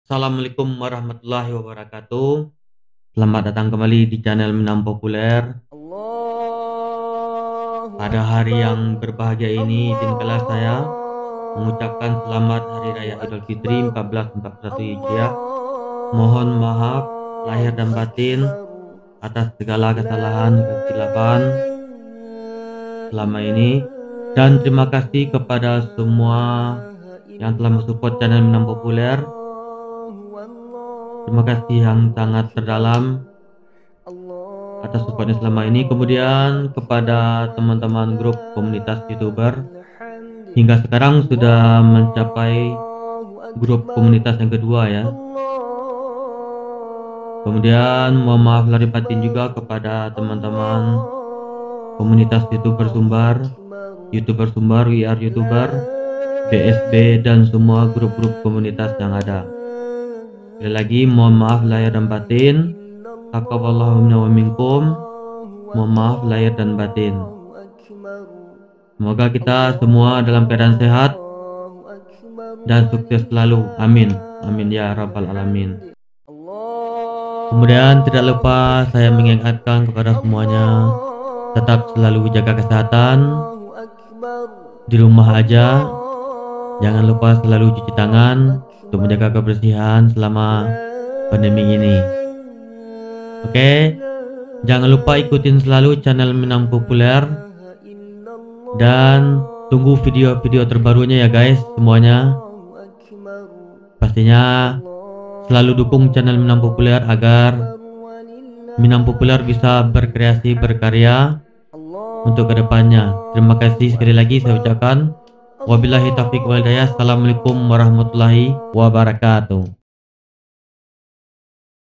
Assalamualaikum warahmatullahi wabarakatuh. Selamat datang kembali di channel Minang Populer. Pada hari yang berbahagia ini, izinkanlah saya mengucapkan selamat Hari Raya Idul Fitri 1441 Hijriah. Mohon maaf lahir dan batin atas segala kesalahan kesilapan selama ini, dan terima kasih kepada semua yang telah mensupport channel Minang Populer. Terima kasih yang sangat terdalam atas supportnya selama ini. Kemudian kepada teman-teman grup komunitas YouTuber, hingga sekarang sudah mencapai grup komunitas yang kedua ya. Kemudian mohon maaf lahir batin juga kepada teman-teman komunitas YouTuber Sumbar, We Are YouTuber, BSB, dan semua grup-grup komunitas yang ada. Sekali lagi mohon maaf lahir dan batin. Taqabbalallahu minna wa minkum. Mohon maaf lahir dan batin. Semoga kita semua dalam keadaan sehat dan sukses selalu. Amin. Amin ya rabbal alamin. Kemudian tidak lupa saya mengingatkan kepada semuanya, tetap selalu jaga kesehatan di rumah aja. Jangan lupa selalu cuci tangan untuk menjaga kebersihan selama pandemi ini. Oke, jangan lupa ikutin selalu channel Minang Populer dan tunggu video-video terbarunya ya guys semuanya. Pastinya selalu dukung channel Minang Populer agar Minang Populer bisa berkreasi, berkarya untuk kedepannya. Terima kasih sekali lagi saya ucapkan. Wabillahi taufiq wal hidayah. Assalamualaikum warahmatullahi wabarakatuh.